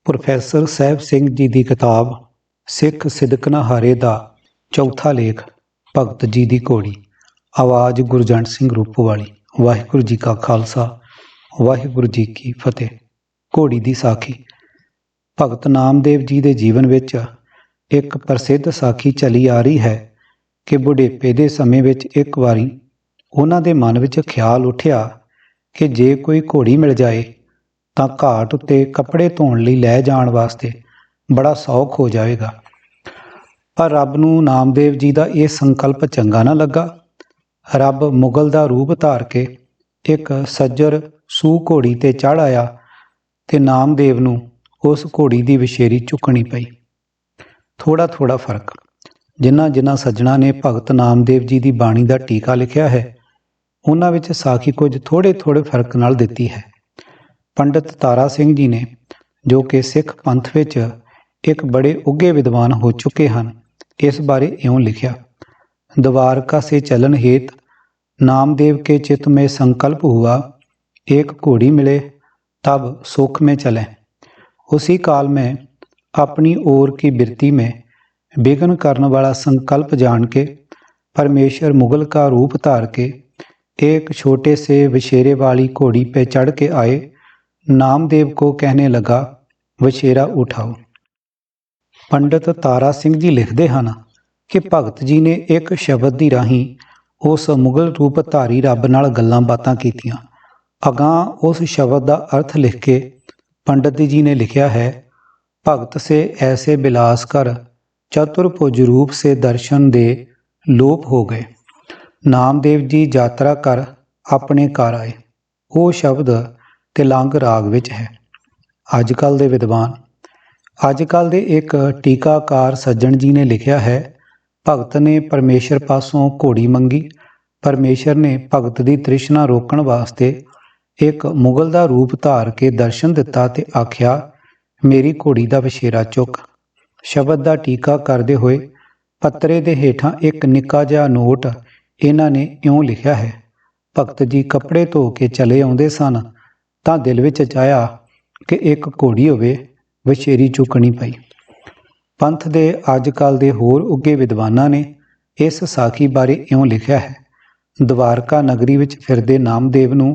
Professor Sahib Singh ji ਦੀ ਕਿਤਾਬ ਸਿੱਖ ਸਿਦਕਨਾਹਾਰੇ ਦਾ ਚੌਥਾ ਲੇਖ ਭਗਤ ਜੀ ਦੀ ਘੋੜੀ। ਆਵਾਜ਼ ਗੁਰਜੰਟ ਸਿੰਘ ਰੂਪੋਵਾਲੀ। ਵਾਹਿਗੁਰੂ ਜੀ ਕਾ ਖਾਲਸਾ, ਵਾਹਿਗੁਰੂ ਜੀ ਕੀ ਫਤਿਹ। ਘੋੜੀ ਦੀ ਸਾਖੀ। ਭਗਤ ਨਾਮਦੇਵ ਜੀ ਦੇ ਜੀਵਨ ਵਿੱਚ ਇੱਕ ਪ੍ਰਸਿੱਧ ਸਾਖੀ ਚੱਲੀ ਆ ਰਹੀ ਹੈ ਕਿ ਬੁਢੇਪੇ ਦੇ ਸਮੇਂ ਵਿੱਚ ਇੱਕ ਵਾਰੀ ਉਹਨਾਂ ਦੇ ਮਨ ਵਿੱਚ ਖਿਆਲ ਉੱਠਿਆ ਕਿ ਜੇ ਕੋਈ ਘੋੜੀ ਮਿਲ ਜਾਏ ਤਾਂ ਘਾਟ ਉੱਤੇ ਕੱਪੜੇ ਧੋਣ ਲਈ ਲੈ ਜਾਣ ਵਾਸਤੇ ਬੜਾ ਸੌਖ ਹੋ ਜਾਵੇਗਾ। ਪਰ ਰੱਬ ਨੂੰ ਨਾਮਦੇਵ ਜੀ ਦਾ ਇਹ ਸੰਕਲਪ ਚੰਗਾ ਨਾ ਲੱਗਾ। ਰੱਬ ਮੁਗਲ ਦਾ ਰੂਪ ਧਾਰ ਕੇ ਇੱਕ ਸੱਜਰ ਸੂਹ ਘੋੜੀ ਤੇ ਚੜ੍ਹ ਆਇਆ ਤੇ ਨਾਮਦੇਵ ਨੂੰ ਉਸ ਘੋੜੀ ਦੀ ਵਿਸ਼ੇਰੀ ਚੁੱਕਣੀ ਪਈ। ਥੋੜਾ ਫਰਕ। ਜਿਨ੍ਹਾਂ ਸੱਜਣਾ ਨੇ ਭਗਤ ਨਾਮਦੇਵ ਜੀ ਦੀ ਬਾਣੀ ਦਾ ਟੀਕਾ ਲਿਖਿਆ ਹੈ ਉਹਨਾਂ ਵਿੱਚ ਸਾਖੀ ਕੁਝ ਥੋੜੇ ਫਰਕ ਨਾਲ ਦਿੱਤੀ ਹੈ। ਪੰਡਿਤ ਤਾਰਾ ਸਿੰਘ ਜੀ ਨੇ, ਜੋ ਕਿ ਸਿੱਖ ਪੰਥ ਵਿੱਚ ਇੱਕ ਬੜੇ ਉੱਘੇ ਵਿਦਵਾਨ ਹੋ ਚੁੱਕੇ ਹਨ, ਇਸ ਬਾਰੇ ਇਉਂ ਲਿਖਿਆ। द्वारका से चलन हेत नामदेव के चित्त में संकल्प हुआ, एक घोड़ी मिले तब सुख में चलें। उसी काल में अपनी ओर की बिरती में विघ्न करने वाला संकल्प जान के परमेश्वर मुगल का रूप धार के एक छोटे से विशेरे वाली घोड़ी पे चढ़ के आए। नामदेव को कहने लगा, विशेरा उठाओ। पंडित तारा सिंह जी लिखते हैं कि भगत जी ने एक शब्द की राही उस मुगल रूपधारी रब नाल गल्लां बातां कीतियां। अगां उस शब्द का अर्थ लिख के पंडित जी ने लिखा है, भगत से ऐसे बिलास कर चतुर्भुज रूप से दर्शन दे लोप हो गए। नामदेव जी यात्रा कर अपने घर आए। वो शब्द तिलंग राग विच है। अजकल दे विद्वान, अजकल दे एक टीकाकार सज्जन जी ने लिखा है, भगत ने परमेश्वर पासों घोड़ी मंगी। परमेश्वर ने भगत की तृष्णा रोकण वास्ते एक मुगल का रूप धार के दर्शन दिता ते आख्या, मेरी घोड़ी का विशेरा चुक। शब्द का टीका करते हुए पत्रे के हेठां एक निक्का जिहा नोट इन्हां ने इउं लिखा है, भगत जी कपड़े धो के चले आउंदे सन तां दिल विच चाया कि एक घोड़ी होवे, विशेरी चुकनी पई। पंथ दे अजकल दे होर उगे विद्वानां ने इस साखी बारे इउं लिखिया है, द्वारका नगरी विच फिरदे नामदेव नूं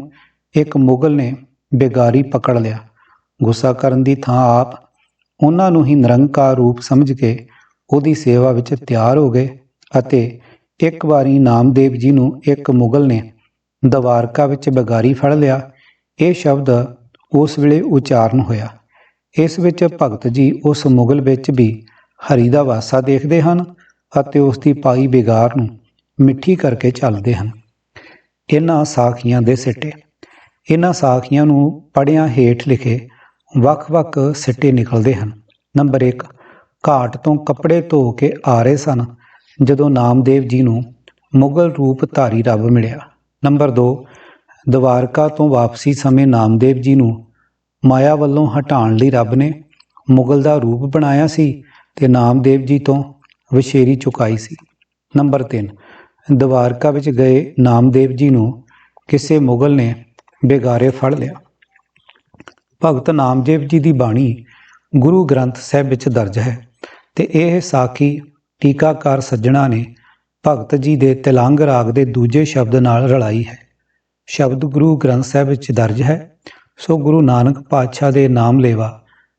एक मुगल ने बेगारी पकड़ लिया। गुस्सा करन दी थां आप उन्हां नूं ही निरंकार रूप समझ के उहदी सेवा विच तैयार हो गए अते एक वारी नामदेव जी नूं एक मुगल ने द्वारका विच बेगारी फड़ लिया। यह शब्द उस वेले उचारण होया। इस विच भगत जी उस मुगल विच भी हरी दा वासा देखते हैं अते उसकी पाई बेगार नूं मिठी करके चलते हैं। इन्हां साखियां दे सिट्टे। इन्हां साखियां नूं पढ़ियां हेठ लिखे वख सिट्टे निकलते हैं। नंबर 1, घाट तो कपड़े धो के आ रहे सन जदों नामदेव जी नूं मुगल रूप धारी रब मिलिया। नंबर 2, द्वारका तो वापसी समय नामदेव जी नूं माया वल्लों हटाउण लई रब ने मुगल का रूप बनाया सी ते नामदेव जी तो विशेरी चुकाई सी। नंबर 3, द्वारका विच गए नामदेव जी नूं किसी मुगल ने बेगारे फड़ लिया। भगत नामदेव जी की बाणी गुरु ग्रंथ साहिब विच दर्ज है ते यह साखी टीकाकार सज्जणा ने भगत जी दे तिलंग राग दे दूजे शब्द नाल रलाई है। शब्द गुरु ग्रंथ साहिब विच दर्ज है, सो गुरु नानक पातशाह दे नाम लेवा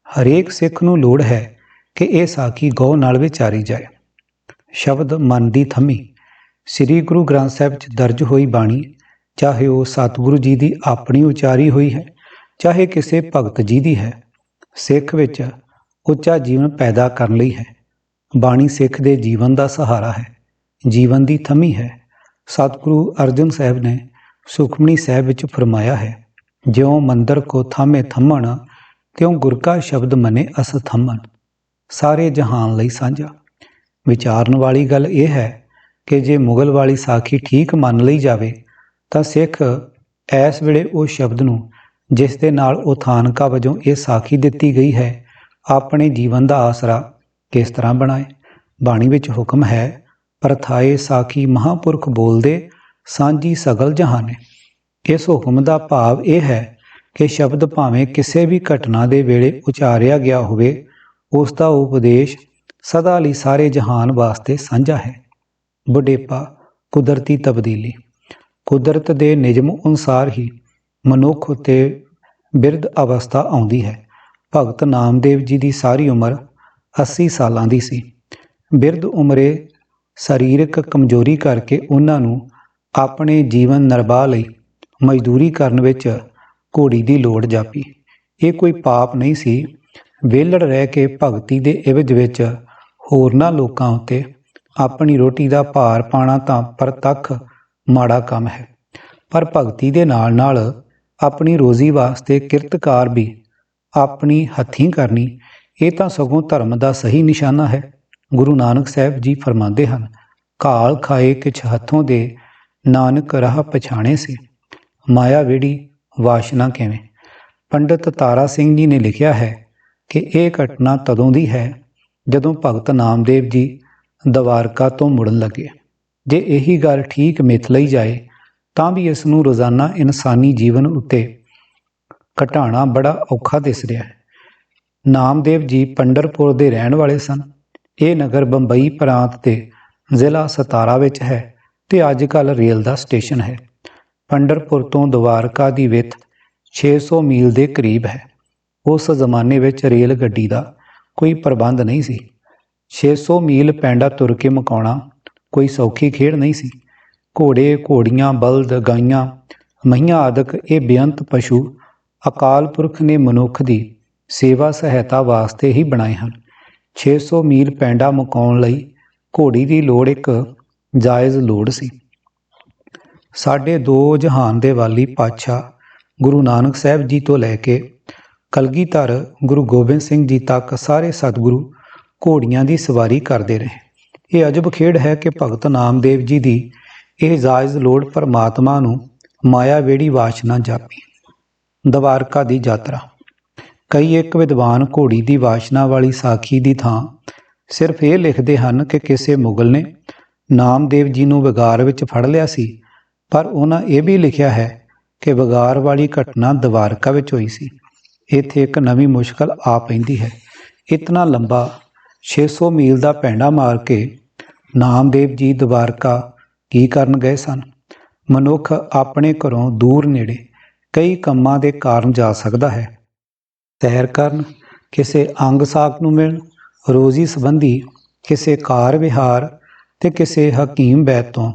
हरेक सिख नूं लोड़ है कि यह साखी गौ नाल विचारी जाए। शब्द मन दी थमी। श्री गुरु ग्रंथ साहिब विच दर्ज हुई बाणी चाहे वह सतगुरु जी की अपनी उचारी हुई है चाहे किसी भगत जी की है, सिख विच उच्चा जीवन पैदा करने लई है। बाणी सिख दे जीवन का सहारा है, जीवन की थमी है। सतगुरु अर्जन साहब ने सुखमनी साहब विच फरमाया है, ज्यों मंदिर को थामे थमन त्यों गुर का शब्द मने अस थमन। सारे जहान लई साझा। विचारन वाली गल यह है कि जे मुगल वाली साखी ठीक मन लई जावे तां सिख इस वेले उस शब्द नूं जिस दे नाल उथानका वजों ये साखी दिती गई है अपने जीवन का आसरा किस तरह बनाए। बाणी विच हुक्म है, परथाए साखी महापुरख बोलदे सांझी सगल जहाने। इस हुक्म का भाव यह है ਕਿ ਸ਼ਬਦ ਭਾਵੇਂ ਕਿਸੇ ਵੀ ਘਟਨਾ ਦੇ ਵੇਲੇ ਉਚਾਰਿਆ ਗਿਆ ਹੋਵੇ, ਉਸ ਦਾ ਉਪਦੇਸ਼ ਸਦਾ ਲਈ ਸਾਰੇ ਜਹਾਨ ਵਾਸਤੇ ਸਾਂਝਾ ਹੈ। ਬੁਢੇਪਾ, ਕੁਦਰਤੀ ਤਬਦੀਲੀ। ਕੁਦਰਤ ਦੇ ਨਿਯਮ ਅਨੁਸਾਰ ਹੀ ਮਨੁੱਖ ਉੱਤੇ ਬਿਰਧ ਅਵਸਥਾ ਆਉਂਦੀ ਹੈ। ਭਗਤ ਨਾਮਦੇਵ ਜੀ ਦੀ ਸਾਰੀ ਉਮਰ 80 ਸਾਲਾਂ ਦੀ ਸੀ। ਬਿਰਧ ਉਮਰੇ ਸਰੀਰਕ ਕਮਜ਼ੋਰੀ ਕਰਕੇ ਉਹਨਾਂ ਨੂੰ ਆਪਣੇ ਜੀਵਨ ਨਿਰਬਾਹ ਲਈ ਮਜ਼ਦੂਰੀ ਕਰਨ ਵਿੱਚ ਘੋੜੀ ਦੀ ਲੋੜ ਜਾਪੀ। ਇਹ ਕੋਈ ਪਾਪ ਨਹੀਂ ਸੀ। ਵਿਹਲੜ ਰਹਿ ਕੇ ਭਗਤੀ ਦੇ ਇਵਜ਼ ਵਿੱਚ ਹੋਰਨਾਂ ਲੋਕਾਂ ਉੱਤੇ ਆਪਣੀ ਰੋਟੀ ਦਾ ਭਾਰ ਪਾਉਣਾ ਤਾਂ ਪ੍ਰਤੱਖ ਮਾੜਾ ਕੰਮ ਹੈ, ਪਰ ਭਗਤੀ ਦੇ ਨਾਲ ਨਾਲ ਆਪਣੀ ਰੋਜ਼ੀ ਵਾਸਤੇ ਕਿਰਤਕਾਰ ਵੀ ਆਪਣੀ ਹੱਥੀਂ ਕਰਨੀ, ਇਹ ਤਾਂ ਸਗੋਂ ਧਰਮ ਦਾ ਸਹੀ ਨਿਸ਼ਾਨਾ ਹੈ। ਗੁਰੂ ਨਾਨਕ ਸਾਹਿਬ ਜੀ ਫਰਮਾਉਂਦੇ ਹਨ, ਘਾਲ ਖਾਏ ਕਿਛ ਹੱਥੋਂ ਦੇ, ਨਾਨਕ ਰਾਹ ਪਛਾਣੇ ਸੀ। ਮਾਇਆ ਵੇੜੀ ਵਾਸ਼ਨਾ ਕਿਵੇਂ। ਪੰਡਿਤ ਤਾਰਾ ਸਿੰਘ ਜੀ ਨੇ ਲਿਖਿਆ ਹੈ ਕਿ ਇਹ ਘਟਨਾ ਤਦੋਂ ਦੀ ਹੈ ਜਦੋਂ ਭਗਤ ਨਾਮਦੇਵ ਜੀ ਦਵਾਰਕਾ ਤੋਂ ਮੁੜਨ ਲੱਗੇ। ਜੇ ਇਹੀ ਗੱਲ ਠੀਕ ਮਿਥ ਲਈ ਜਾਏ ਤਾਂ ਵੀ ਇਸ ਨੂੰ ਰੋਜ਼ਾਨਾ ਇਨਸਾਨੀ ਜੀਵਨ ਉੱਤੇ ਘਟਾਉਣਾ ਬੜਾ ਔਖਾ ਦਿਸ ਰਿਹਾ ਹੈ। ਨਾਮਦੇਵ ਜੀ ਪੰਡਰਪੁਰ ਦੇ ਰਹਿਣ ਵਾਲੇ ਸਨ। ਇਹ ਨਗਰ ਬੰਬਈ ਪ੍ਰਾਂਤ ਦੇ ਜ਼ਿਲ੍ਹਾ ਸਤਾਰਾ ਵਿੱਚ ਹੈ ਤੇ ਅੱਜ ਕੱਲ੍ਹ ਰੇਲ ਦਾ ਸਟੇਸ਼ਨ ਹੈ। ਪੰਡਰਪੁਰ ਤੋਂ ਦਵਾਰਕਾ ਦੀ ਵਿੱਥ 600 ਮੀਲ ਦੇ ਕਰੀਬ ਹੈ। ਉਸ ਜ਼ਮਾਨੇ ਵਿੱਚ ਰੇਲ ਗੱਡੀ ਦਾ ਕੋਈ ਪ੍ਰਬੰਧ ਨਹੀਂ ਸੀ। 600 ਮੀਲ ਪੈਂਡਾ ਤੁਰ ਕੇ ਮੁਕਾਉਣਾ ਕੋਈ ਸੌਖੀ ਖੇਡ ਨਹੀਂ ਸੀ। ਘੋੜੇ, ਘੋੜੀਆਂ, ਬਲਦ, ਗਾਈਆਂ, ਮਹੀਆਂ ਆਦਿਕ ਇਹ ਬੇਅੰਤ ਪਸ਼ੂ ਅਕਾਲ ਪੁਰਖ ਨੇ ਮਨੁੱਖ ਦੀ ਸੇਵਾ ਸਹਾਇਤਾ ਵਾਸਤੇ ਹੀ ਬਣਾਏ ਹਨ। 600 ਮੀਲ ਪੈਂਡਾ ਮੁਕਾਉਣ ਲਈ ਘੋੜੀ ਦੀ ਲੋੜ ਇੱਕ ਜਾਇਜ਼ ਲੋੜ ਸੀ। ਸਾਡੇ ਦੋ ਜਹਾਨ ਦੇ ਵਾਲੀ ਪਾਤਸ਼ਾਹ ਗੁਰੂ ਨਾਨਕ ਸਾਹਿਬ ਜੀ ਤੋਂ ਲੈ ਕੇ ਕਲਗੀਧਰ ਗੁਰੂ ਗੋਬਿੰਦ ਸਿੰਘ ਜੀ ਤੱਕ ਸਾਰੇ ਸਤਿਗੁਰੂ ਘੋੜੀਆਂ ਦੀ ਸਵਾਰੀ ਕਰਦੇ ਰਹੇ। ਇਹ ਅਜਬ ਖੇਡ ਹੈ ਕਿ ਭਗਤ ਨਾਮਦੇਵ ਜੀ ਦੀ ਇਹ ਜਾਇਜ਼ ਲੋੜ ਪਰਮਾਤਮਾ ਨੂੰ ਮਾਇਆ ਵੇੜੀ ਵਾਸ਼ਨਾ ਜਾਪੀ। ਦਵਾਰਕਾ ਦੀ ਯਾਤਰਾ। ਕਈ ਇੱਕ ਵਿਦਵਾਨ ਘੋੜੀ ਦੀ ਵਾਸ਼ਨਾ ਵਾਲੀ ਸਾਖੀ ਦੀ ਥਾਂ ਸਿਰਫ ਇਹ ਲਿਖਦੇ ਹਨ ਕਿ ਕਿਸੇ ਮੁਗਲ ਨੇ ਨਾਮਦੇਵ ਜੀ ਨੂੰ ਵਿਗਾਰ ਵਿੱਚ ਫੜ ਲਿਆ ਸੀ, ਪਰ ਉਹਨਾਂ ਇਹ ਵੀ ਲਿਖਿਆ ਹੈ ਕਿ ਵਿਗਾਰ ਵਾਲੀ ਘਟਨਾ ਦਵਾਰਕਾ ਵਿੱਚ ਹੋਈ ਸੀ। ਇੱਥੇ ਇੱਕ ਨਵੀਂ ਮੁਸ਼ਕਲ ਆ ਪੈਂਦੀ ਹੈ। ਇਤਨਾ ਲੰਬਾ 600 ਮੀਲ ਦਾ ਪੈਂਡਾ ਮਾਰ ਕੇ ਨਾਮਦੇਵ ਜੀ ਦਵਾਰਕਾ ਕੀ ਕਰਨ ਗਏ ਸਨ? ਮਨੁੱਖ ਆਪਣੇ ਘਰੋਂ ਦੂਰ ਨੇੜੇ ਕਈ ਕੰਮਾਂ ਦੇ ਕਾਰਨ ਜਾ ਸਕਦਾ ਹੈ। ਸੈਰ ਕਰਨ, ਕਿਸੇ ਅੰਗ ਸਾਕ ਨੂੰ ਮਿਲਣ, ਰੋਜ਼ੀ ਸੰਬੰਧੀ ਕਿਸੇ ਕਾਰ ਵਿਹਾਰ ਤੇ ਕਿਸੇ ਹਕੀਮ ਵੈਦ ਤੋਂ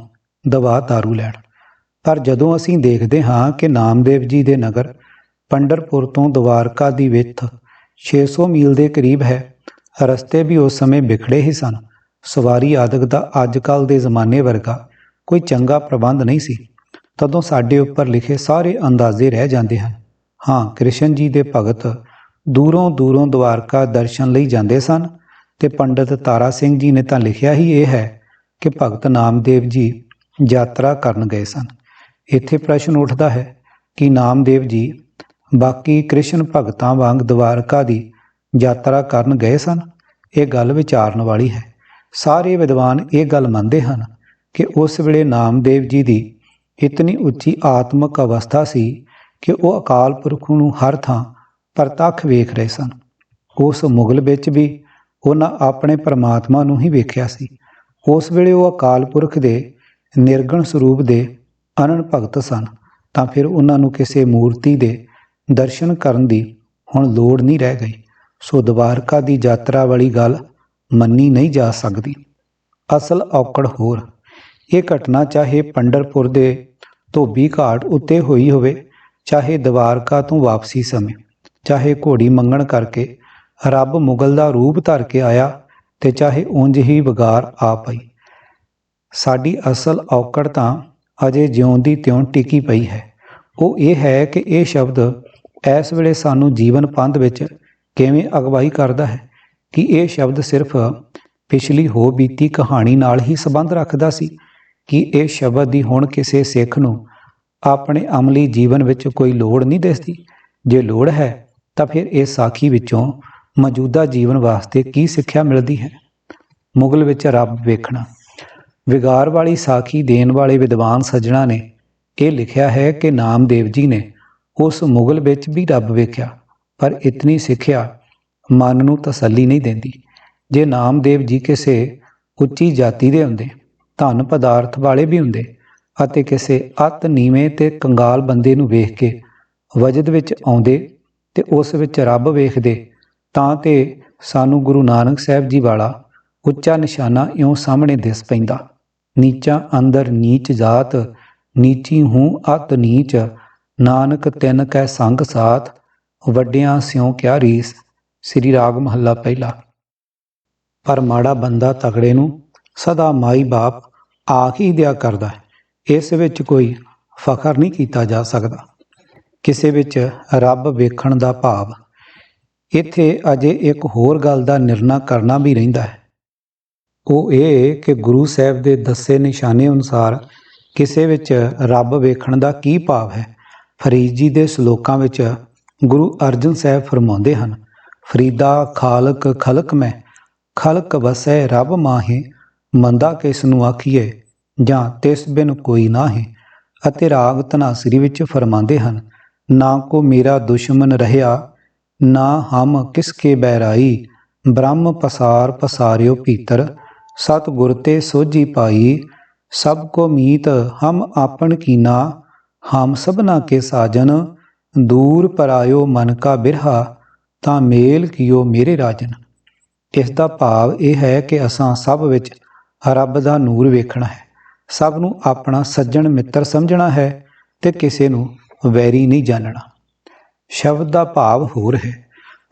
ਦਵਾ ਦਾਰੂ ਲੈਣ। ਪਰ ਜਦੋਂ ਅਸੀਂ ਦੇਖਦੇ ਹਾਂ ਕਿ ਨਾਮਦੇਵ ਜੀ ਦੇ ਨਗਰ ਪੰਡਰਪੁਰ ਤੋਂ ਦਵਾਰਕਾ ਦੀ ਵਿੱਥ 600 ਮੀਲ ਦੇ ਕਰੀਬ ਹੈ, ਰਸਤੇ ਵੀ ਉਸ ਸਮੇਂ ਵਿਖੜੇ ਹੀ ਸਨ। ਸਵਾਰੀ ਆਦਿਕ ਦਾ ਅੱਜ ਕੱਲ੍ਹ ਦੇ ਜ਼ਮਾਨੇ ਵਰਗਾ ਕੋਈ ਚੰਗਾ ਪ੍ਰਬੰਧ ਨਹੀਂ ਸੀ। ਤਦੋਂ ਸਾਡੇ ਉੱਪਰ ਲਿਖੇ ਸਾਰੇ ਅੰਦਾਜ਼ੇ ਰਹਿ ਜਾਂਦੇ ਹਨ। ਹਾਂ, ਕ੍ਰਿਸ਼ਨ ਜੀ ਦੇ ਭਗਤ ਦੂਰੋਂ ਦੂਰੋਂ ਦਵਾਰਕਾ ਦਰਸ਼ਨ ਲਈ ਜਾਂਦੇ ਸਨ ਤੇ ਪੰਡਿਤ ਤਾਰਾ ਸਿੰਘ ਜੀ ਨੇ ਤਾਂ ਲਿਖਿਆ ਹੀ ਇਹ ਹੈ ਕਿ ਭਗਤ ਨਾਮਦੇਵ ਜੀ ਯਾਤਰਾ ਕਰਨ ਗਏ ਸਨ। ਇੱਥੇ ਪ੍ਰਸ਼ਨ ਉੱਠਦਾ ਹੈ ਕਿ ਨਾਮਦੇਵ ਜੀ ਬਾਕੀ ਕ੍ਰਿਸ਼ਨ ਭਗਤਾਂ ਵਾਂਗ ਦਵਾਰਕਾ ਦੀ ਯਾਤਰਾ ਕਰਨ ਗਏ ਸਨ? ਇਹ ਗੱਲ ਵਿਚਾਰਨ ਵਾਲੀ ਹੈ। ਸਾਰੇ ਵਿਦਵਾਨ ਇਹ ਗੱਲ ਮੰਨਦੇ ਹਨ ਕਿ ਉਸ ਵੇਲੇ ਨਾਮਦੇਵ ਜੀ ਦੀ ਇਤਨੀ ਉੱਚੀ ਆਤਮਿਕ ਅਵਸਥਾ ਸੀ ਕਿ ਉਹ ਅਕਾਲ ਪੁਰਖ ਨੂੰ ਹਰ ਥਾਂ ਪ੍ਰਤੱਖ ਵੇਖ ਰਹੇ ਸਨ। ਉਸ ਮੁਗਲ ਵਿੱਚ ਵੀ ਉਹਨਾਂ ਆਪਣੇ ਪਰਮਾਤਮਾ ਨੂੰ ਹੀ ਵੇਖਿਆ ਸੀ। ਉਸ ਵੇਲੇ ਉਹ ਅਕਾਲ ਪੁਰਖ ਦੇ ਨਿਰਗੁਣ ਸਰੂਪ ਦੇ ਅਨੰਨ ਭਗਤ ਸਨ, ਤਾਂ ਫਿਰ ਉਹਨਾਂ ਨੂੰ ਕਿਸੇ ਮੂਰਤੀ ਦੇ ਦਰਸ਼ਨ ਕਰਨ ਦੀ ਹੁਣ ਲੋੜ ਨਹੀਂ ਰਹਿ ਗਈ। ਸੋ ਦਵਾਰਕਾ ਦੀ ਯਾਤਰਾ ਵਾਲੀ ਗੱਲ ਮੰਨੀ ਨਹੀਂ ਜਾ ਸਕਦੀ। ਅਸਲ ਔਕੜ ਹੋਰ, ਇਹ ਘਟਨਾ ਚਾਹੇ ਪੰਡਰਪੁਰ ਦੇ ਧੋਬੀ ਘਾਟ ਉੱਤੇ ਹੋਈ ਹੋਵੇ, ਚਾਹੇ ਦਵਾਰਕਾ ਤੋਂ ਵਾਪਸੀ ਸਮੇਂ, ਚਾਹੇ ਘੋੜੀ ਮੰਗਣ ਕਰਕੇ ਰੱਬ ਮੁਗਲ ਦਾ ਰੂਪ ਧਰ ਕੇ ਆਇਆ ਤੇ ਚਾਹੇ ਉਂਝ ਹੀ ਵਿਗਾਰ ਆ ਪਈ, ਸਾਡੀ ਅਸਲ ਔਕੜ ਤਾਂ ਅਜੇ ਜਿਉਂ ਦੀ ਤਿਉਂ ਟਿਕੀ ਪਈ ਹੈ। ਉਹ ਇਹ ਹੈ ਕਿ ਇਹ ਸ਼ਬਦ ਇਸ ਵੇਲੇ ਸਾਨੂੰ ਜੀਵਨ ਪੰਧ ਵਿੱਚ ਕਿਵੇਂ ਅਗਵਾਈ ਕਰਦਾ ਹੈ। ਕਿ ਇਹ ਸ਼ਬਦ ਸਿਰਫ ਪਿਛਲੀ ਹੋ ਬੀਤੀ ਕਹਾਣੀ ਨਾਲ ਹੀ ਸੰਬੰਧ ਰੱਖਦਾ ਸੀ? ਕਿ ਇਹ ਸ਼ਬਦ ਦੀ ਹੁਣ ਕਿਸੇ ਸਿੱਖ ਨੂੰ ਆਪਣੇ ਅਮਲੀ ਜੀਵਨ ਵਿੱਚ ਕੋਈ ਲੋੜ ਨਹੀਂ ਦਿਸਦੀ? ਜੇ ਲੋੜ ਹੈ ਤਾਂ ਫਿਰ ਇਸ ਸਾਖੀ ਵਿੱਚੋਂ ਮੌਜੂਦਾ ਜੀਵਨ ਵਾਸਤੇ ਕੀ ਸਿੱਖਿਆ ਮਿਲਦੀ ਹੈ? ਮੁਗਲ ਵਿੱਚ ਰੱਬ ਵੇਖਣਾ। ਵਿਗਾਰ ਵਾਲੀ ਸਾਖੀ ਦੇਣ ਵਾਲੇ ਵਿਦਵਾਨ ਸੱਜਣਾ ਨੇ ਇਹ ਲਿਖਿਆ ਹੈ ਕਿ ਨਾਮਦੇਵ ਜੀ ਨੇ ਉਸ ਮੁਗਲ ਵਿੱਚ ਵੀ ਰੱਬ ਵੇਖਿਆ, ਪਰ ਇਤਨੀ ਸਿੱਖਿਆ ਮਨ ਨੂੰ ਤਸੱਲੀ ਨਹੀਂ ਦਿੰਦੀ। ਜੇ ਨਾਮਦੇਵ ਜੀ ਕਿਸੇ ਉੱਚੀ ਜਾਤੀ ਦੇ ਹੁੰਦੇ, ਧਨ ਪਦਾਰਥ ਵਾਲੇ ਵੀ ਹੁੰਦੇ, ਅਤੇ ਕਿਸੇ ਅਤ ਨੀਵੇਂ ਤੇ ਕੰਗਾਲ ਬੰਦੇ ਨੂੰ ਵੇਖ ਕੇ ਵਜਦ ਵਿੱਚ ਆਉਂਦੇ ਤੇ ਉਸ ਵਿੱਚ ਰੱਬ ਵੇਖਦੇ, ਤਾਂ ਤੇ ਸਾਨੂੰ ਗੁਰੂ ਨਾਨਕ ਸਾਹਿਬ ਜੀ ਵਾਲਾ ਉੱਚਾ ਨਿਸ਼ਾਨਾ ਇਉਂ ਸਾਹਮਣੇ ਦਿਸ ਪੈਂਦਾ। ਨੀਚਾਂ ਅੰਦਰ ਨੀਚ ਜਾਤ, ਨੀਚੀ ਹੂੰ ਅਤ ਨੀਚ, ਨਾਨਕ ਤਿੰਨ ਕੈ ਸੰਗ ਸਾਥ, ਵੱਡਿਆਂ ਸਿਉ ਕਿਆ ਰੀਸ। ਸ੍ਰੀ ਰਾਗ ਮਹੱਲਾ ਪਹਿਲਾ। ਪਰ ਮਾੜਾ ਬੰਦਾ ਤਗੜੇ ਨੂੰ ਸਦਾ ਮਾਈ ਬਾਪ ਆਖ ਹੀ ਦਿਆ ਕਰਦਾ ਹੈ, ਇਸ ਵਿੱਚ ਕੋਈ ਫਖਰ ਨਹੀਂ ਕੀਤਾ ਜਾ ਸਕਦਾ। ਕਿਸੇ ਵਿੱਚ ਰੱਬ ਵੇਖਣ ਦਾ ਭਾਵ। ਇੱਥੇ ਅਜੇ ਇੱਕ ਹੋਰ ਗੱਲ ਦਾ ਨਿਰਣਾ ਕਰਨਾ ਵੀ ਰਹਿੰਦਾ ਹੈ। ਉਹ ਇਹ ਕਿ ਗੁਰੂ ਸਾਹਿਬ ਦੇ ਦੱਸੇ ਨਿਸ਼ਾਨੇ ਅਨੁਸਾਰ ਕਿਸੇ ਵਿੱਚ ਰੱਬ ਵੇਖਣ ਦਾ ਕੀ ਭਾਵ ਹੈ। ਫਰੀਦ ਜੀ ਦੇ ਸ਼ਲੋਕਾਂ ਵਿੱਚ ਗੁਰੂ ਅਰਜਨ ਸਾਹਿਬ ਫਰਮਾਉਂਦੇ ਹਨ, ਫਰੀਦਾ ਖਾਲਕ ਖਲਕ ਮੈਂ, ਖਲਕ ਵਸੈ ਰੱਬ ਮਾਹੇ, ਮੰਦਾ ਕਿਸ ਨੂੰ ਆਖੀਏ ਜਾਂ ਤਿਸ ਬਿਨ ਕੋਈ ਨਾਹੀ। ਅਤੇ ਰਾਗ ਧਨਾਸਰੀ ਵਿੱਚ ਫਰਮਾਉਂਦੇ ਹਨ, ਨਾ ਕੋ ਮੇਰਾ ਦੁਸ਼ਮਨ ਰਹਿਆ, ਨਾ ਹਮ ਕਿਸ ਕੇ ਬੈਰਾਈ, ਬ੍ਰਹਮ ਪਸਾਰ ਪਸਾਰਿਓ ਭੀਤਰ, ਸਤ ਗੁਰ ਤੇ ਸੋਝੀ ਪਾਈ, ਸਭ ਕੋ ਮੀਤ ਹਮ ਆਪਨ ਕੀਨਾ, ਹਮ ਸਭਨਾ ਕੇ ਸਾਜਨ, ਦੂਰ ਪਰਾਇਓ ਮਨ ਕਾ ਬਿਰਹਾ, ਤਾਂ ਮੇਲ ਕੀਓ ਮੇਰੇ ਰਾਜਨ। ਇਸ ਦਾ ਭਾਵ ਇਹ ਹੈ ਕਿ ਅਸਾਂ ਸਭ ਵਿੱਚ ਰੱਬ ਦਾ ਨੂਰ ਵੇਖਣਾ ਹੈ, ਸਭ ਨੂੰ ਆਪਣਾ ਸੱਜਣ ਮਿੱਤਰ ਸਮਝਣਾ ਹੈ ਤੇ ਕਿਸੇ ਨੂੰ ਵੈਰੀ ਨਹੀਂ ਜਾਣਨਾ। ਸ਼ਬਦ ਦਾ ਭਾਵ ਹੋਰ ਹੈ,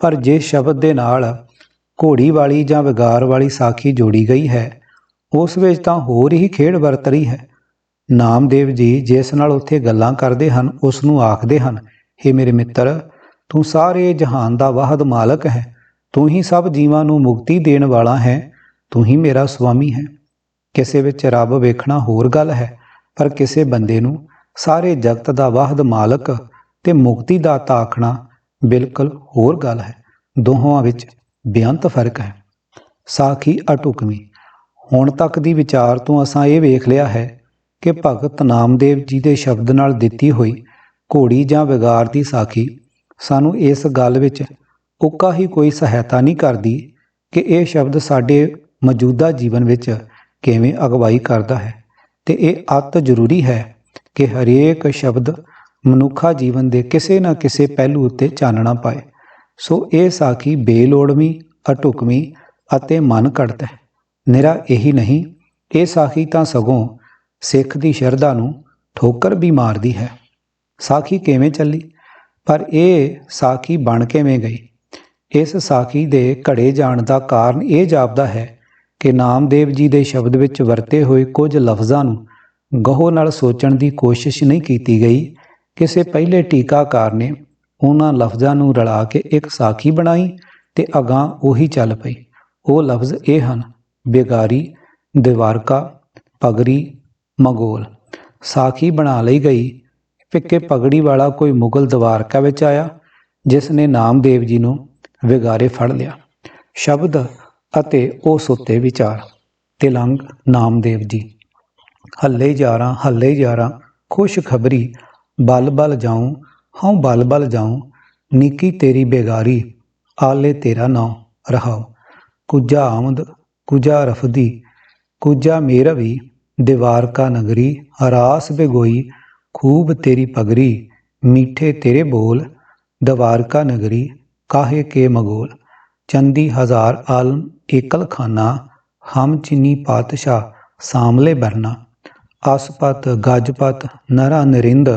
ਪਰ ਜੇ ਸ਼ਬਦ ਦੇ ਨਾਲ ਘੋੜੀ ਵਾਲੀ ਜਾਂ ਵਿਗਾਰ ਵਾਲੀ ਸਾਖੀ ਜੋੜੀ ਗਈ ਹੈ, ਉਸ ਵਿੱਚ ਤਾਂ ਹੋਰ ਹੀ ਖੇਡ ਵਰਤ ਰਹੀ ਹੈ। ਨਾਮਦੇਵ ਜੀ ਜਿਸ ਨਾਲ ਉੱਥੇ ਗੱਲਾਂ ਕਰਦੇ ਹਨ, ਉਸ ਨੂੰ ਆਖਦੇ ਹਨ, ਹੇ ਮੇਰੇ ਮਿੱਤਰ, ਤੂੰ ਸਾਰੇ ਜਹਾਨ ਦਾ ਵਾਹਿਦ ਮਾਲਕ ਹੈ, ਤੂੰ ਹੀ ਸਭ ਜੀਵਾਂ ਨੂੰ ਮੁਕਤੀ ਦੇਣ ਵਾਲਾ ਹੈ, ਤੂੰ ਹੀ ਮੇਰਾ ਸੁਆਮੀ ਹੈ। ਕਿਸੇ ਵਿੱਚ ਰੱਬ ਵੇਖਣਾ ਹੋਰ ਗੱਲ ਹੈ, ਪਰ ਕਿਸੇ ਬੰਦੇ ਨੂੰ ਸਾਰੇ ਜਗਤ ਦਾ ਵਾਹਿਦ ਮਾਲਕ ਤੇ ਮੁਕਤੀ ਦਾਤਾ ਆਖਣਾ ਬਿਲਕੁਲ ਹੋਰ ਗੱਲ ਹੈ। ਦੋਹਾਂ ਵਿੱਚ ਬੇਅੰਤ ਫਰਕ ਹੈ। ਸਾਖੀ ਅਢੁਕਵੀਂ। ਹੁਣ ਤੱਕ ਦੀ ਵਿਚਾਰ ਤੋਂ ਅਸਾਂ ਇਹ ਵੇਖ ਲਿਆ ਹੈ ਕਿ ਭਗਤ ਨਾਮਦੇਵ ਜੀ ਦੇ ਸ਼ਬਦ ਨਾਲ ਦਿੱਤੀ ਹੋਈ ਘੋੜੀ ਜਾਂ ਵਿਗਾਰ ਦੀ ਸਾਖੀ ਸਾਨੂੰ ਇਸ ਗੱਲ ਵਿੱਚ ਉੱਕਾ ਹੀ ਕੋਈ ਸਹਾਇਤਾ ਨਹੀਂ ਕਰਦੀ ਕਿ ਇਹ ਸ਼ਬਦ ਸਾਡੇ ਮੌਜੂਦਾ ਜੀਵਨ ਵਿੱਚ ਕਿਵੇਂ ਅਗਵਾਈ ਕਰਦਾ ਹੈ, ਤੇ ਇਹ ਅਤ ਜ਼ਰੂਰੀ ਹੈ ਕਿ ਹਰੇਕ ਸ਼ਬਦ ਮਨੁੱਖਾ ਜੀਵਨ ਦੇ ਕਿਸੇ ਨਾ ਕਿਸੇ ਪਹਿਲੂ ਉੱਤੇ ਚਾਨਣਾ ਪਾਏ। ਸੋ ਇਹ ਸਾਖੀ ਬੇਲੋੜਵੀਂ, ਅਢੁਕਵੀਂ ਅਤੇ ਮਨ ਘੜਤ ਹੈ। ਨਿਰਾ ਇਹੀ ਨਹੀਂ, ਇਹ ਸਾਖੀ ਤਾਂ ਸਗੋਂ ਸਿੱਖ ਦੀ ਸ਼ਰਧਾ ਨੂੰ ਠੋਕਰ ਵੀ ਮਾਰਦੀ ਹੈ। ਸਾਖੀ ਕਿਵੇਂ ਚੱਲੀ, ਪਰ ਇਹ ਸਾਖੀ ਬਣ ਕਿਵੇਂ ਗਈ? ਇਸ ਸਾਖੀ ਦੇ ਘੜੇ ਜਾਣ ਦਾ ਕਾਰਨ ਇਹ ਜਾਪਦਾ ਹੈ ਕਿ ਨਾਮਦੇਵ ਜੀ ਦੇ ਸ਼ਬਦ ਵਿੱਚ ਵਰਤੇ ਹੋਏ ਕੁਝ ਲਫ਼ਜ਼ਾਂ ਨੂੰ ਗਹੁ ਨਾਲ ਸੋਚਣ ਦੀ ਕੋਸ਼ਿਸ਼ ਨਹੀਂ ਕੀਤੀ ਗਈ। ਕਿਸੇ ਪਹਿਲੇ ਟੀਕਾਕਾਰ ਨੇ ਉਹਨਾਂ ਲਫ਼ਜ਼ਾਂ ਨੂੰ ਰਲਾ ਕੇ ਇੱਕ ਸਾਖੀ ਬਣਾਈ ਤੇ ਅਗਾਂਹ ਉਹੀ ਚੱਲ ਪਈ। ਉਹ ਲਫ਼ਜ਼ ਇਹ ਹਨ, ਬੇਗਾਰੀ, ਦਿਵਾਰਕਾ, ਪਗੜੀ, ਮਗੋਲ। ਸਾਖੀ ਬਣਾ ਲਈ ਗਈ ਕਿ ਪਗੜੀ ਵਾਲਾ ਕੋਈ ਮੁਗਲ ਦਵਾਰਕਾ ਵਿੱਚ ਆਇਆ, ਜਿਸ ਨੇ ਨਾਮਦੇਵ ਜੀ ਨੂੰ ਵਿਗਾਰੇ ਫੜ ਲਿਆ। ਸ਼ਬਦ ਅਤੇ ਉਸ ਉੱਤੇ ਵਿਚਾਰ। ਤਿਲੰਗ ਨਾਮਦੇਵ ਜੀ। ਹੱਲੇ ਯਾਰਾਂ ਖੁਸ਼ ਖਬਰੀ, ਬਲ ਬਲ ਜਾਊਂ ਹਉ ਬਲ ਬਲ ਜਾਊਂ, ਨਿੱਕੀ ਤੇਰੀ ਬੇਗਾਰੀ, ਆਲੇ ਤੇਰਾ ਨਾਉ ਰਹਾਉ। ਕੁਜਾ ਆਮਦ ਕੁਜਾ ਰਫਦੀ, ਕੁਜਾ ਮੇਰਵੀ, ਦਿਵਾਰਕਾ ਨਗਰੀ, ਰਾਸ ਬੇਗੋਈ, ਖੂਬ ਤੇਰੀ ਪਗਰੀ, ਮੀਠੇ ਤੇਰੇ ਬੋਲ, ਦਵਾਰਕਾ ਨਗਰੀ, ਕਾਹੇ ਕੇ ਮਗੋਲ। ਚੰਦੀ ਹਜ਼ਾਰ ਆਲਮ ਏਕਲ ਖਾਨਾ, ਹਮ ਚੀਨੀ ਪਾਤਸ਼ਾਹ ਸਾਮਲੇ ਬਰਨਾ, ਅਸਪਤ ਗਜਪਤ ਨਰਾ ਨਰਿੰਦ,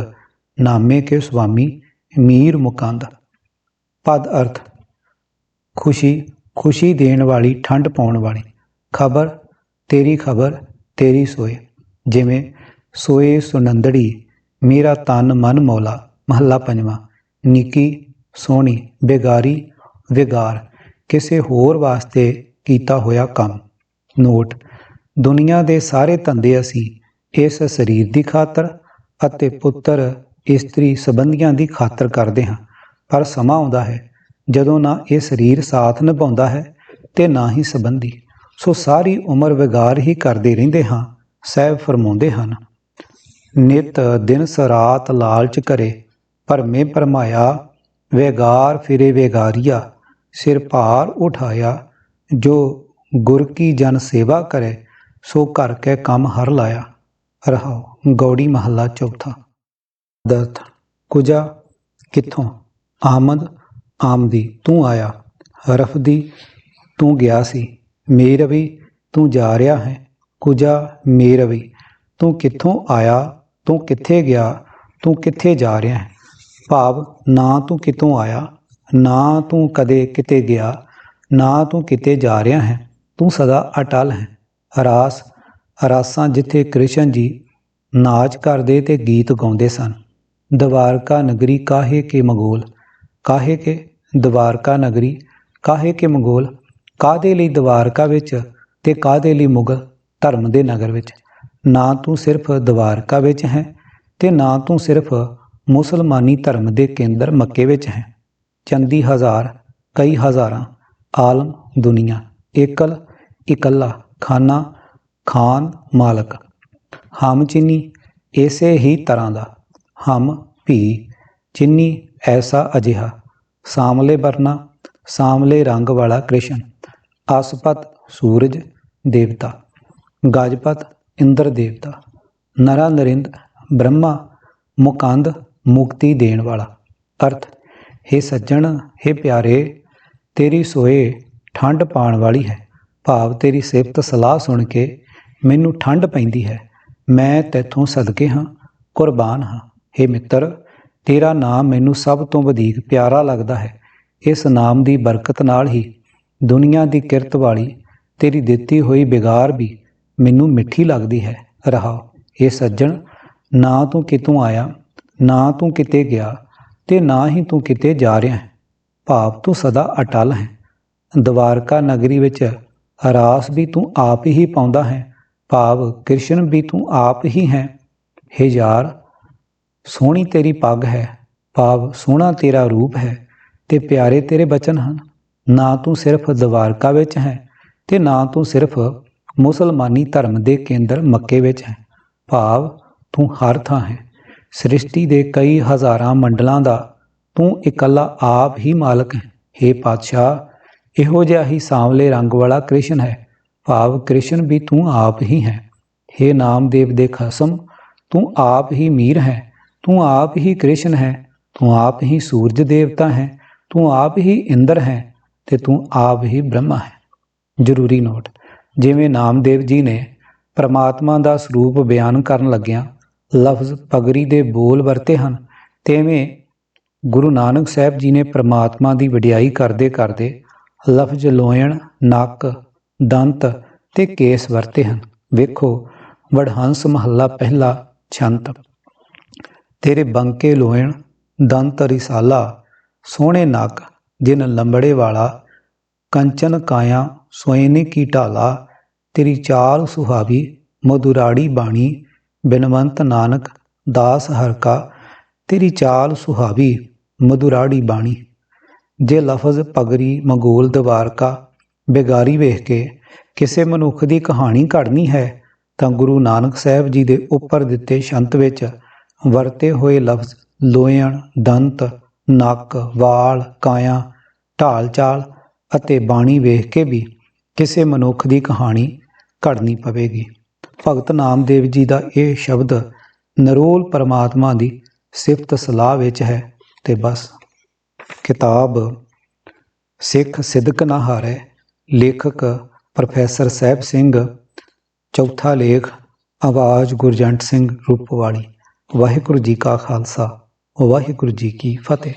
ਨਾਮੇ ਕੇ ਸੁਆਮੀ ਮੀਰ ਮੁਕੰਦ। ਪਦ ਅਰਥ। ਖੁਸ਼ੀ, ਖੁਸ਼ੀ ਦੇਣ ਵਾਲੀ, ਠੰਡ ਪਾਉਣ ਵਾਲੀ। ਖਬਰ, ਤੇਰੀ ਸੋਏ। ਜਿਵੇਂ ਸੋਏ ਸੁਨੰਦੜੀ, ਮੇਰਾ ਤਨ ਮਨ ਮੌਲਾ। ਮਹੱਲਾ ਪੰਜਵਾਂ। ਨਿੱਕੀ, ਸੋਹਣੀ। ਬੇਗਾਰੀ, ਵਿਗਾਰ, ਕਿਸੇ ਹੋਰ ਵਾਸਤੇ ਕੀਤਾ ਹੋਇਆ ਕੰਮ। ਨੋਟ: ਦੁਨੀਆ ਦੇ ਸਾਰੇ ਧੰਦੇ ਅਸੀਂ ਇਸ ਸਰੀਰ ਦੀ ਖਾਤਰ ਅਤੇ ਪੁੱਤਰ ਇਸਤਰੀ ਸੰਬੰਧੀਆਂ ਦੀ ਖਾਤਰ ਕਰਦੇ ਹਾਂ, ਪਰ ਸਮਾਂ ਆਉਂਦਾ ਹੈ ਜਦੋਂ ਨਾ ਇਹ ਸਰੀਰ ਸਾਥ ਨਿਭਾਉਂਦਾ ਹੈ ਤੇ ਨਾ ਹੀ ਸੰਬੰਧੀ। ਸੋ ਸਾਰੀ ਉਮਰ ਵਿਗਾਰ ਹੀ ਕਰਦੇ ਰਹਿੰਦੇ ਹਾਂ। ਸਾਹਿਬ ਫਰਮਾਉਂਦੇ ਹਨ, ਨਿਤ ਦਿਨ ਰਾਤ ਲਾਲਚ ਕਰੇ, ਭਰਮੇ ਭਰਮਾਇਆ, वेगार फिरे वेगारिया, सिर भार उठाया, जो गुर की जन सेवा करे, सो घर के कम हर लाया। रहाओ गौड़ी महला चौथा। दर्थ कुजा किथों, आमद आमदी तू आया, रफदी तू गया सी, मेरवी तू जा रहा है, कुजा मेरवी तू किथों आया, तू किथे गया, तू किथे जा रहा है। भाव ना तू कितों आया, ना तू कदे किते गया, ना तू किते जा रहा है, तू सदा अटल है। रास रासां जिथे कृष्ण जी नाच करदे ते गीत गाउंदे सन। द्वारका नगरी काहे के मंगोल, काहे के द्वारका नगरी काहे के मंगोल, काहदे लई द्वारका विच ते काहदे लई मुगल धर्म दे नगर विच। ना तू सिर्फ द्वारका विच है ते ना तू सिर्फ मुसलमानी धर्म के केंद्र मक्के विच है। चंदी हज़ार कई हज़ारां, आलम दुनिया, एकल इकल्ला, खाना खान मालक। हम चीनी इसे ही तरह का, हम भी चीनी ऐसा अजिहा, सामले बरना सामले रंग वाला कृष्ण, आसपत सूरज देवता, गजपत इंद्र देवता, नरा नरिंद ब्रह्मा, मुकंद मुक्ति देण वाला। अर्थ हे सज्जन हे प्यारे, तेरी सोए ठंड पाण वाली है। भाव तेरी सिफत सलाह सुन के मैनू ठंड पैंदी है, मैं तैथों सदके हाँ, कुरबान हाँ। हे मित्र, तेरा नाम मैनू सब तो वधीक प्यारा लगता है। इस नाम की बरकत नाल ही दुनिया की किरत वाली तेरी दिती हुई बिगार भी मैनू मिठी लगती है। रहा हे सज्जन, ना तू कितों आया, ना तू किते गया, ते ना ही तू किते जा रहा है। भाव तू सदा अटल है। द्वारका नगरी विच रास भी तू आप ही पाउंदा है, भाव कृष्ण भी तू आप ही है। हे यार, सोहनी तेरी पग है, भाव सोहना तेरा रूप है, ते प्यारे तेरे बचन हैं। ना तू सिर्फ द्वारका विच है ते ना तू सिर्फ मुसलमानी धर्म के केंद्र मक्के विच है, भाव तू हर थां है। सृष्टि के कई हज़ारां मंडलों का तू इकल्ला आप ही मालक है। हे पातशाह, इहो जिहा ही सांवले रंग वाला कृष्ण है, भाव कृष्ण भी तू आप ही है। हे नामदेव दे खसम, तू आप ही मीर है, तू आप ही कृष्ण है, तू आप ही सूरज देवता है, तू आप ही इंद्र है, ते तू आप ही ब्रह्मा है। जरूरी नोट, जिवें नामदेव जी ने परमात्मा का स्वरूप बयान करन लग्गियां लफ्ज़ पगड़ी दे बोल वरते हैं, तेवें गुरु नानक साहब जी ने परमात्मा की वडियाई करते करते लफ्ज़ लोयण, नक, दंत ते केस वरते हैं। वेखो वडहंस महला पहला छंत। तेरे बंके लोयण दंत रिसाला, सोहणे नक जिन लंबड़े वाला, कंचन काया सोयने की ढाला, तेरी चाल सुहावी मधुराड़ी बाणी, बिनवंत नानक दास हर का, तेरी चाल सुहावी मधुराड़ी बाणी। जे लफज पगड़ी मंगोल द्वारका बेगारी वेख के किसी मनुख की कहानी घड़नी है, तो गुरु नानक साहब जी के उपर दिते छंत विच वरते हुए लफ्ज़ लोयण, दंत, नक, वाल, काया, ढाल चाल अते बाणी वेख के भी किसी मनुख की कहानी घड़नी पवेगी। भगत नामदेव जी का यह शब्द नरोल परमात्मा की सिफत सलाह विच है। ते बस किताब सिख सिदक ना हारै, लेखक प्रोफैसर साहब सिंह, चौथा लेख आवाज़ गुरजंट सिंह रूपवाली। वाहिगुरू जी का खालसा, वाहिगुरू जी की फतेह।